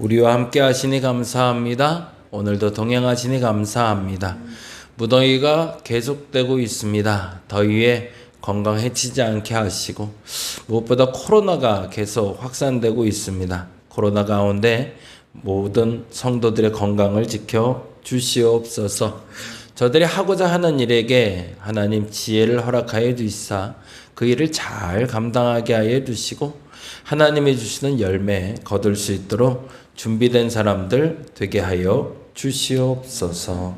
우리와 함께 하시니 감사합니다. 오늘도 동행하시니 감사합니다. 무더위가 계속되고 있습니다. 더위에 건강 해치지 않게 하시고 무엇보다 코로나가 계속 확산되고 있습니다. 코로나 가운데 모든 성도들의 건강을 지켜 주시옵소서. 저들이 하고자 하는 일에게 하나님 지혜를 허락하여 주시사 그 일을 잘 감당하게 하여 주시고 하나님이 주시는 열매 거둘 수 있도록 준비된 사람들 되게 하여 주시옵소서.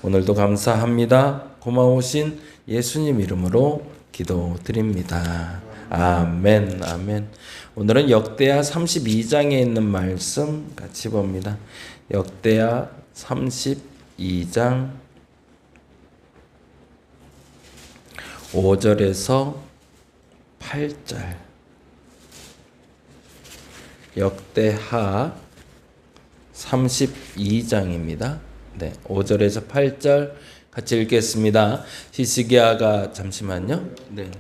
오늘도 감사합니다. 고마우신 예수님 이름으로 기도드립니다. 아멘, 아멘. 오늘은 역대하 32장에 있는 말씀 같이 봅니다. 역대하 32장 5절에서 8절. 역대하 32장입니다. 네, 5절에서 8절 같이 읽겠습니다. 히스기야가 잠시만요. 네.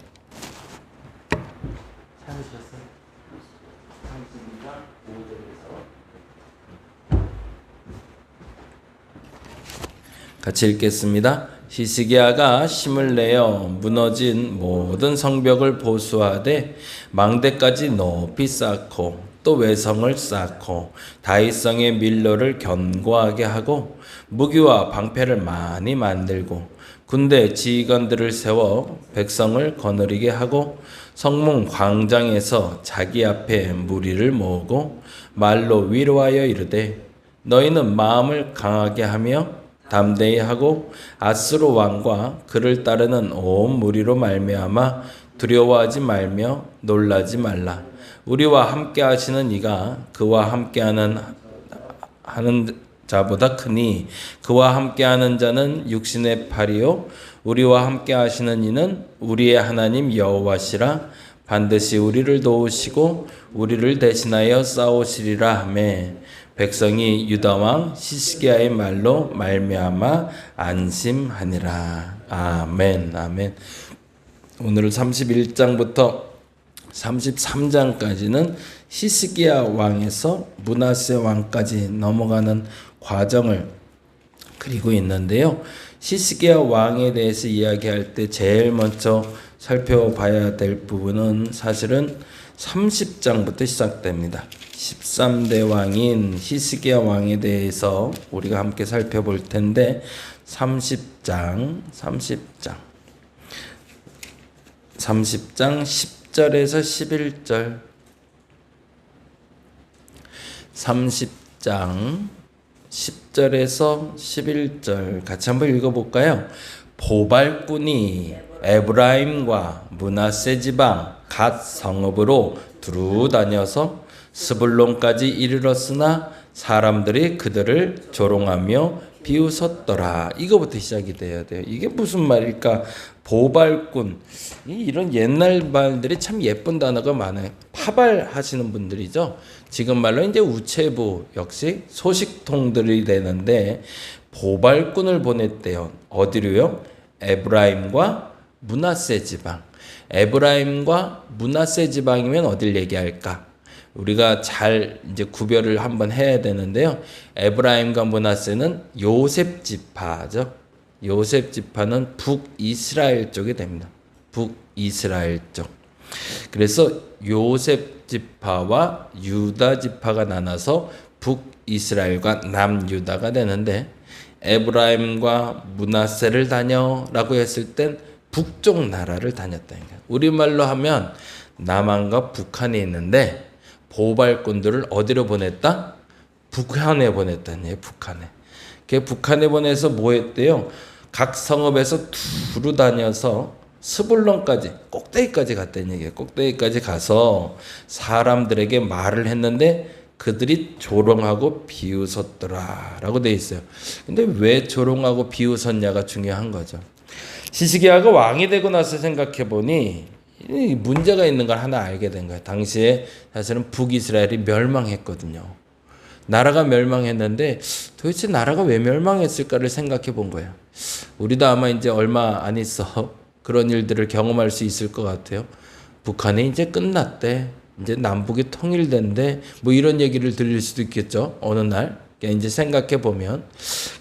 찾으셨어요? 32장 5절에서 같이 읽겠습니다. 히스기야가 힘을 내어 무너진 모든 성벽을 보수하되 망대까지 높이 쌓고 또 외성을 쌓고 다윗성의 밀로를 견고하게 하고 무기와 방패를 많이 만들고 군대 지휘관들을 세워 백성을 거느리게 하고 성문 광장에서 자기 앞에 무리를 모으고 말로 위로하여 이르되 너희는 마음을 강하게 하며 담대히 하고 아수르 왕과 그를 따르는 온 무리로 말미암아 두려워하지 말며 놀라지 말라. 우리와 함께 하시는 이가 그와 함께 하는 자보다 크니 그와 함께 하는 자는 육신의 팔이요 우리와 함께 하시는 이는 우리의 하나님 여호와시라. 반드시 우리를 도우시고 우리를 대신하여 싸우시리라 하매 백성이 유다 왕 히스기야의 말로 말미암아 안심하니라. 아멘, 아멘. 오늘 31장부터 33장까지는 히스기야 왕에서 므낫세 왕까지 넘어가는 과정을 그리고 있는데요. 히스기야 왕에 대해서 이야기할 때 제일 먼저 살펴봐야 될 부분은 사실은 30장부터 시작됩니다. 13대 왕인 히스기야 왕에 대해서 우리가 함께 살펴볼 텐데 30장 10절에서 11절 30장 10절에서 11절 같이 한번 읽어볼까요? 보발꾼이 에브라임과 므낫세 지방 갓 성읍으로 두루 다녀서 스불론까지 이르렀으나 사람들이 그들을 조롱하며 비웃었더라. 이거부터 시작이 돼야 돼요. 이게 무슨 말일까? 보발꾼. 이런 옛날 말들이 참 예쁜 단어가 많아요. 파발하시는 분들이죠. 지금 말로 이제 우체부 역시 소식통들이 되는데 보발꾼을 보냈대요. 어디로요? 에브라임과 므낫세 지방. 에브라임과 므낫세 지방이면 어딜 얘기할까? 우리가 잘 이제 구별을 한번 해야 되는데요. 에브라임과 므낫세는 요셉 지파죠. 요셉 지파는 북이스라엘 쪽이 됩니다. 북이스라엘 쪽. 그래서 요셉 지파와 유다 지파가 나눠서 북이스라엘과 남유다가 되는데 에브라임과 므낫세를 다녀라고 했을 땐 북쪽 나라를 다녔다는 거예요. 우리말로 하면 남한과 북한이 있는데 보발꾼들을 어디로 보냈다? 북한에 보냈다는 얘기예요. 북한에 보내서 뭐 했대요? 각 성읍에서 두루 다녀서 스불론까지 꼭대기까지 갔다는 얘기예요. 꼭대기까지 가서 사람들에게 말을 했는데 그들이 조롱하고 비웃었더라 라고 돼 있어요. 근데 왜 조롱하고 비웃었냐가 중요한 거죠. 히스기야가 왕이 되고 나서 생각해 보니 문제가 있는 걸 하나 알게 된 거예요. 당시에 사실은 북이스라엘이 멸망했거든요. 나라가 멸망했는데 도대체 나라가 왜 멸망했을까를 생각해 본 거예요. 우리도 아마 이제 얼마 안 있어 그런 일들을 경험할 수 있을 것 같아요. 북한이 이제 끝났대. 이제 남북이 통일된데 뭐 이런 얘기를 들릴 수도 있겠죠. 어느 날. 그러니까 이제 생각해 보면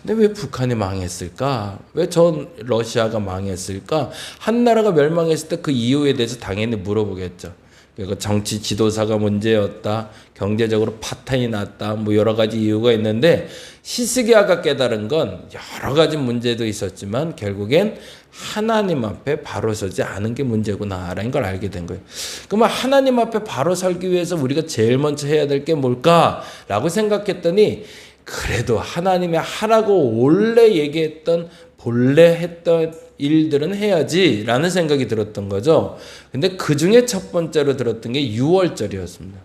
근데 왜 북한이 망했을까? 왜 전 러시아가 망했을까? 한 나라가 멸망했을 때 그 이유에 대해서 당연히 물어보겠죠. 그리고 정치 지도사가 문제였다. 경제적으로 파탄이 났다. 뭐 여러 가지 이유가 있는데 히스기야가 깨달은 건 여러 가지 문제도 있었지만 결국엔 하나님 앞에 바로 서지 않은 게 문제구나라는 걸 알게 된 거예요. 그러면 하나님 앞에 바로 서기 위해서 우리가 제일 먼저 해야 될 게 뭘까라고 생각했더니 그래도 하나님이 하라고 원래 얘기했던 본래 했던 일들은 해야지라는 생각이 들었던 거죠. 근데 그 중에 첫 번째로 들었던 게 유월절이었습니다.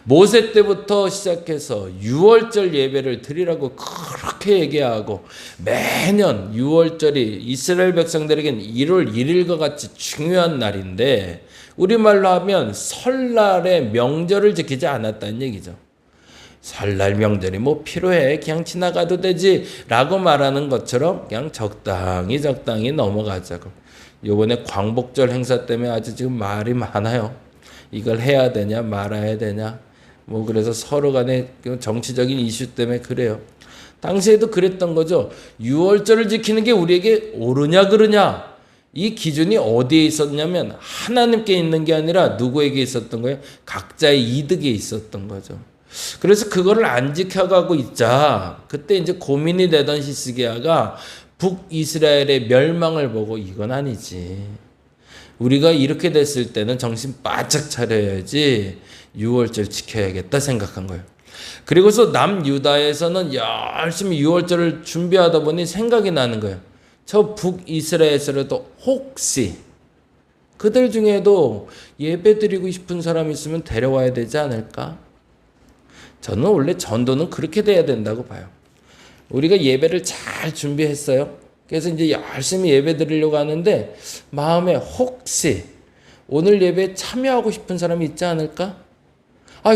모세 때부터 시작해서 유월절 예배를 드리라고 그렇게 얘기하고 매년 유월절이 이스라엘 백성들에게는 1월 1일과 같이 중요한 날인데 우리말로 하면 설날의 명절을 지키지 않았다는 얘기죠. 설날 명절이 뭐 필요해 그냥 지나가도 되지 라고 말하는 것처럼 그냥 적당히 넘어가자고. 요번에 광복절 행사 때문에 아주 지금 말이 많아요. 이걸 해야 되냐 말아야 되냐 뭐 그래서 서로 간에 정치적인 이슈 때문에 그래요. 당시에도 그랬던 거죠. 유월절을 지키는 게 우리에게 옳으냐 그르냐 이 기준이 어디에 있었냐면 하나님께 있는 게 아니라 누구에게 있었던 거예요? 각자의 이득에 있었던 거죠. 그래서 그거를 안 지켜가고 있자 그때 이제 고민이 되던 히스기야가 북이스라엘의 멸망을 보고 이건 아니지. 우리가 이렇게 됐을 때는 정신 바짝 차려야지 유월절 지켜야겠다 생각한 거예요. 그리고서 남유다에서는 열심히 유월절을 준비하다 보니 생각이 나는 거예요. 저 북이스라엘에서라도 혹시 그들 중에도 예배 드리고 싶은 사람이 있으면 데려와야 되지 않을까? 저는 원래 전도는 그렇게 돼야 된다고 봐요. 우리가 예배를 잘 준비했어요. 그래서 이제 열심히 예배 드리려고 하는데 마음에 혹시 오늘 예배에 참여하고 싶은 사람이 있지 않을까?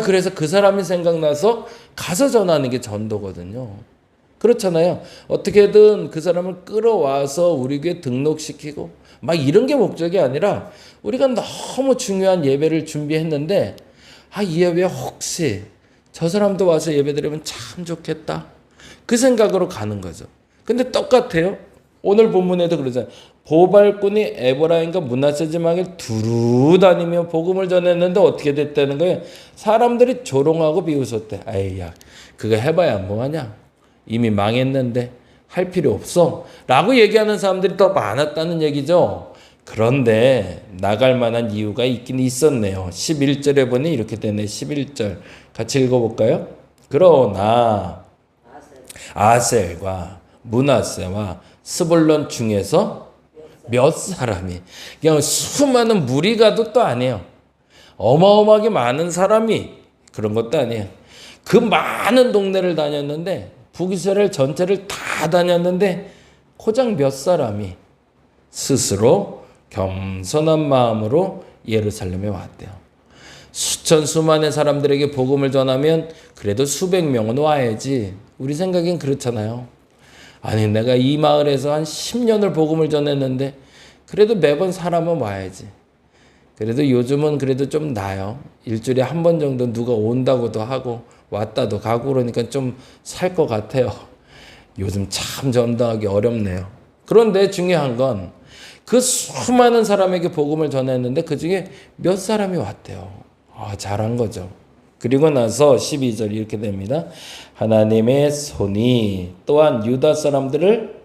그래서 그 사람이 생각나서 가서 전하는 게 전도거든요. 그렇잖아요. 어떻게든 그 사람을 끌어와서 우리 교회 등록시키고 막 이런 게 목적이 아니라 우리가 너무 중요한 예배를 준비했는데 이 예배에 혹시 저 사람도 와서 예배 드리면 참 좋겠다. 그 생각으로 가는 거죠. 근데 똑같아요. 오늘 본문에도 그러잖아요. 보발꾼이 에브라임과 므낫세 지방을 두루 다니며 복음을 전했는데 어떻게 됐다는 거예요? 사람들이 조롱하고 비웃었대. 아이야, 그거 해봐야 뭐하냐? 이미 망했는데 할 필요 없어. 라고 얘기하는 사람들이 더 많았다는 얘기죠. 그런데 나갈 만한 이유가 있긴 있었네요. 11절에 보니 이렇게 되네. 11절 같이 읽어볼까요? 그러나 아셀과 므낫세와 스불론 중에서 몇 사람이 그냥 수많은 무리가도 또 아니에요. 어마어마하게 많은 사람이 그런 것도 아니에요. 그 많은 동네를 다녔는데 북이스라엘 전체를 다 다녔는데 고작 몇 사람이 스스로 겸손한 마음으로 예루살렘에 왔대요. 수천 수만의 사람들에게 복음을 전하면 그래도 수백 명은 와야지. 우리 생각엔 그렇잖아요. 아니 내가 이 마을에서 한 10년을 복음을 전했는데 그래도 매번 사람은 와야지. 그래도 요즘은 그래도 좀 나아요. 일주일에 한 번 정도 누가 온다고도 하고 왔다도 가고 그러니까 좀 살 것 같아요. 요즘 참 전도하기 어렵네요. 그런데 중요한 건 그 수많은 사람에게 복음을 전했는데 그중에 몇 사람이 왔대요. 잘한 거죠. 그리고 나서 12절 이렇게 됩니다. 하나님의 손이 또한 유다 사람들을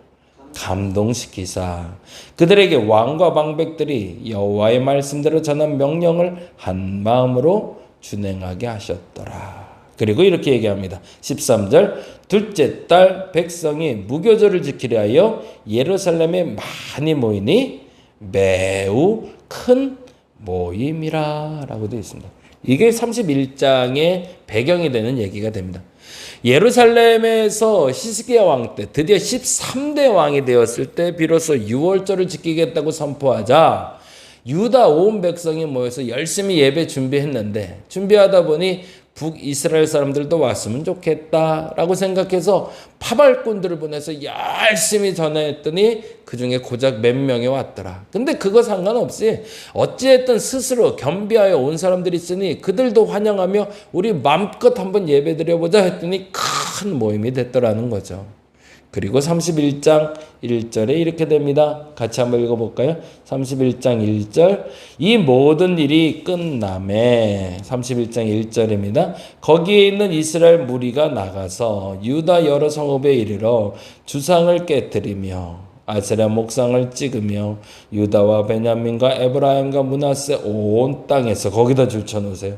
감동시키사 그들에게 왕과 방백들이 여호와의 말씀대로 전한 명령을 한 마음으로 준행하게 하셨더라. 그리고 이렇게 얘기합니다. 13절 둘째 달 백성이 무교절을 지키려 하여 예루살렘에 많이 모이니 매우 큰 모임이라 라고 되어 있습니다. 이게 31장의 배경이 되는 얘기가 됩니다. 예루살렘에서 히스기야 왕 때 드디어 13대 왕이 되었을 때 비로소 유월절을 지키겠다고 선포하자 유다 온 백성이 모여서 열심히 예배 준비했는데 준비하다 보니 북이스라엘 사람들도 왔으면 좋겠다라고 생각해서 파발꾼들을 보내서 열심히 전화했더니 그중에 고작 몇 명이 왔더라. 근데 그거 상관없이 어찌했든 스스로 겸비하여 온 사람들이 있으니 그들도 환영하며 우리 마음껏 한번 예배 드려보자 했더니 큰 모임이 됐더라는 거죠. 그리고 31장 1절에 이렇게 됩니다. 같이 한번 읽어볼까요? 31장 1절. 이 모든 일이 끝남에 31장 1절입니다. 거기에 있는 이스라엘 무리가 나가서 유다 여러 성읍에 이르러 주상을 깨뜨리며 아세라 목상을 찍으며 유다와 베냐민과 에브라임과 므낫세 온 땅에서 거기다 줄 쳐놓으세요.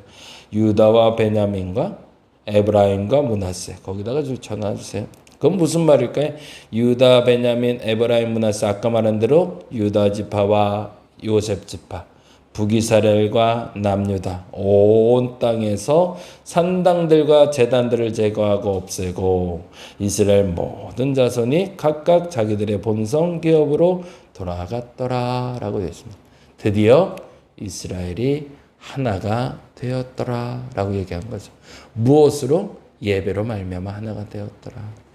유다와 베냐민과 에브라임과 므낫세 거기다가 줄 쳐놔주세요. 그건 무슨 말일까요? 유다, 베냐민, 에브라임, 므낫세 아까 말한 대로 유다 지파와 요셉 지파, 북이스라엘과 남유다 온 땅에서 산당들과 제단들을 제거하고 없애고 이스라엘 모든 자손이 각각 자기들의 본성 기업으로 돌아갔더라 라고 되어 있습니다. 드디어 이스라엘이 하나가 되었더라 라고 얘기한 거죠. 무엇으로? 예배로 말미암아 하나가 되었더라.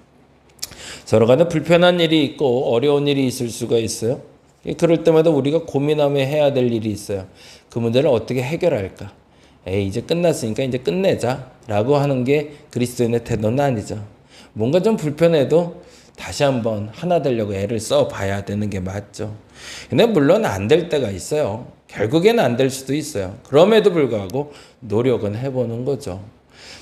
서로 간에 불편한 일이 있고 어려운 일이 있을 수가 있어요. 그럴 때마다 우리가 고민하며 해야 될 일이 있어요. 그 문제를 어떻게 해결할까? 이제 끝났으니까 이제 끝내자 라고 하는 게 그리스도인의 태도는 아니죠. 뭔가 좀 불편해도 다시 한번 하나 되려고 애를 써봐야 되는 게 맞죠. 근데 물론 안 될 때가 있어요. 결국엔 안 될 수도 있어요. 그럼에도 불구하고 노력은 해보는 거죠.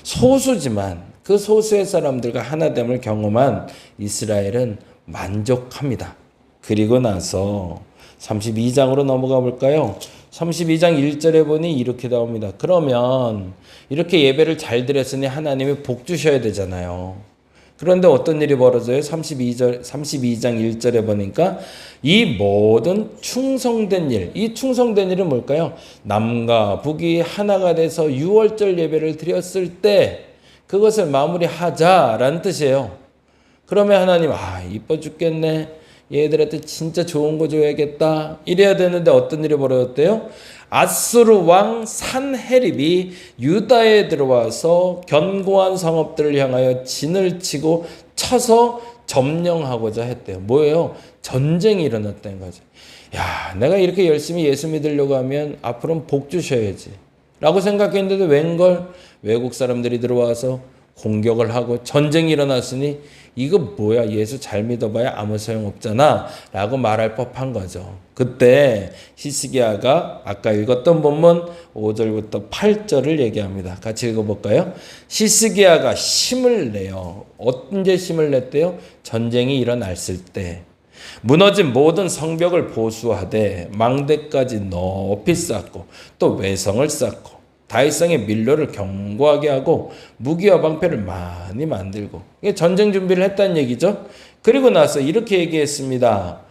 소수지만 그 소수의 사람들과 하나됨을 경험한 이스라엘은 만족합니다. 그리고 나서 32장으로 넘어가 볼까요? 32장 1절에 보니 이렇게 나옵니다. 그러면 이렇게 예배를 잘 드렸으니 하나님이 복 주셔야 되잖아요. 그런데 어떤 일이 벌어져요? 32장 1절에 보니까 이 모든 충성된 일, 이 충성된 일은 뭘까요? 남과 북이 하나가 돼서 유월절 예배를 드렸을 때 그것을 마무리하자라는 뜻이에요. 그러면 하나님, 이뻐 죽겠네. 얘들한테 진짜 좋은 거 줘야겠다. 이래야 되는데 어떤 일이 벌어졌대요? 아수르 왕 산헤립이 유다에 들어와서 견고한 성읍들을 향하여 진을 치고 쳐서 점령하고자 했대요. 뭐예요? 전쟁이 일어났다는 거죠. 야, 내가 이렇게 열심히 예수 믿으려고 하면 앞으로는 복 주셔야지 라고 생각했는데도 웬걸 외국 사람들이 들어와서 공격을 하고 전쟁이 일어났으니 이거 뭐야, 예수 잘 믿어봐야 아무 소용없잖아 라고 말할 법한 거죠. 그때 히스기야가 아까 읽었던 본문 5절부터 8절을 얘기합니다. 같이 읽어볼까요? 히스기야가 힘을 내요. 언제 힘을 냈대요? 전쟁이 일어났을 때. 무너진 모든 성벽을 보수하되 망대까지 높이 쌓고 또 외성을 쌓고 다윗성의 밀로를 견고하게 하고 무기와 방패를 많이 만들고 이게 전쟁 준비를 했다는 얘기죠. 그리고 나서 이렇게 얘기했습니다.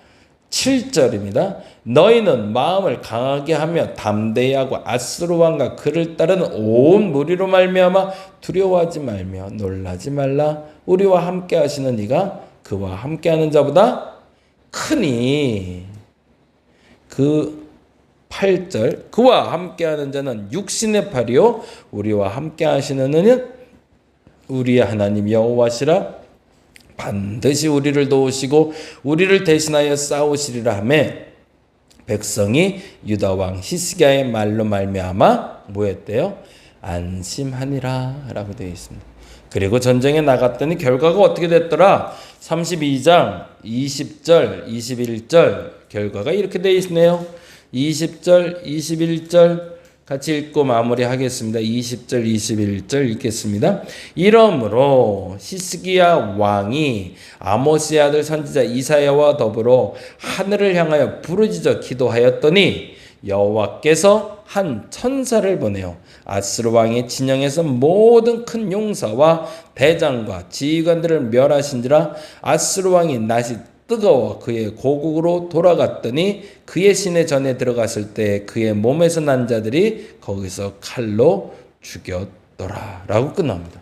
7절입니다. 너희는 마음을 강하게 하며 담대히 하고 아수르 왕과 그를 따르는 온 무리로 말미암아 두려워하지 말며 놀라지 말라. 우리와 함께 하시는 이가 그와 함께하는 자보다 크니. 그 8절 그와 함께하는 자는 육신의 팔이요 우리와 함께하시는 이는 우리의 하나님 여호와시라. 반드시 우리를 도우시고 우리를 대신하여 싸우시리라 하며 백성이 유다 왕 히스기야의 말로 말미암아 뭐였대요? 안심하니라 라고 되어 있습니다. 그리고 전쟁에 나갔더니 결과가 어떻게 됐더라? 32장 20절 21절 결과가 이렇게 되어 있네요. 20절 21절 같이 읽고 마무리하겠습니다. 20절 21절 읽겠습니다. 이러므로 히스기야 왕이 아모스의 아들 선지자 이사야와 더불어 하늘을 향하여 부르짖어 기도하였더니 여호와께서 한 천사를 보내어 아스루 왕의 진영에서 모든 큰 용사와 대장과 지휘관들을 멸하신지라. 아스루 왕이 낯이 뜨거워 그의 고국으로 돌아갔더니 그의 시내 전에 들어갔을 때 그의 몸에서 난 자들이 거기서 칼로 죽였더라 라고 끝납니다.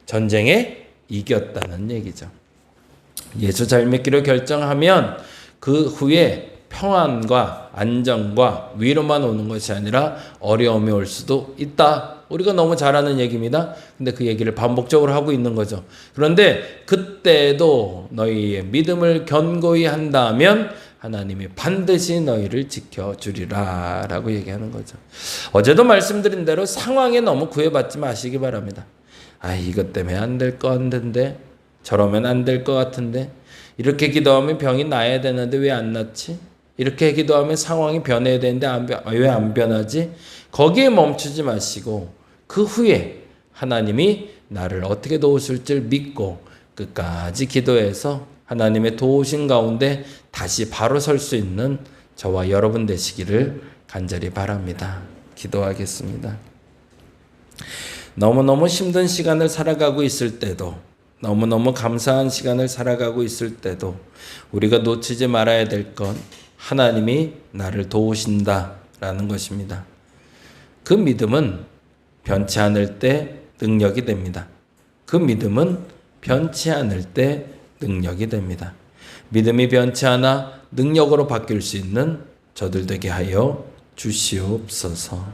전쟁에 이겼다는 얘기죠. 예수 잘 믿기로 결정하면 그 후에 평안과 안정과 위로만 오는 것이 아니라 어려움이 올 수도 있다. 우리가 너무 잘 아는 얘기입니다. 근데 그 얘기를 반복적으로 하고 있는 거죠. 그런데 그때도 너희의 믿음을 견고히 한다면 하나님이 반드시 너희를 지켜주리라 라고 얘기하는 거죠. 어제도 말씀드린 대로 상황에 너무 구애받지 마시기 바랍니다. 아, 이것 때문에 안 될 것 같은데, 저러면 안 될 것 같은데, 이렇게 기도하면 병이 나야 되는데 왜 안 낫지? 이렇게 기도하면 상황이 변해야 되는데 왜 안 변하지? 거기에 멈추지 마시고 그 후에 하나님이 나를 어떻게 도우실 줄 믿고 끝까지 기도해서 하나님의 도우신 가운데 다시 바로 설 수 있는 저와 여러분 되시기를 간절히 바랍니다. 기도하겠습니다. 너무너무 힘든 시간을 살아가고 있을 때도, 너무너무 감사한 시간을 살아가고 있을 때도 우리가 놓치지 말아야 될 건 하나님이 나를 도우신다라는 것입니다. 그 믿음은 변치 않을 때 능력이 됩니다. 그 믿음은 변치 않을 때 능력이 됩니다. 믿음이 변치 않아 능력으로 바뀔 수 있는 저들 되게 하여 주시옵소서.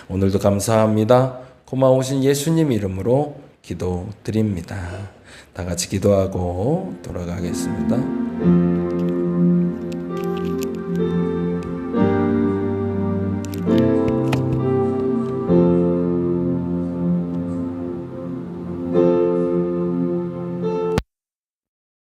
오늘도 감사합니다. 고마우신 예수님 이름으로 기도드립니다. 다 같이 기도하고 돌아가겠습니다.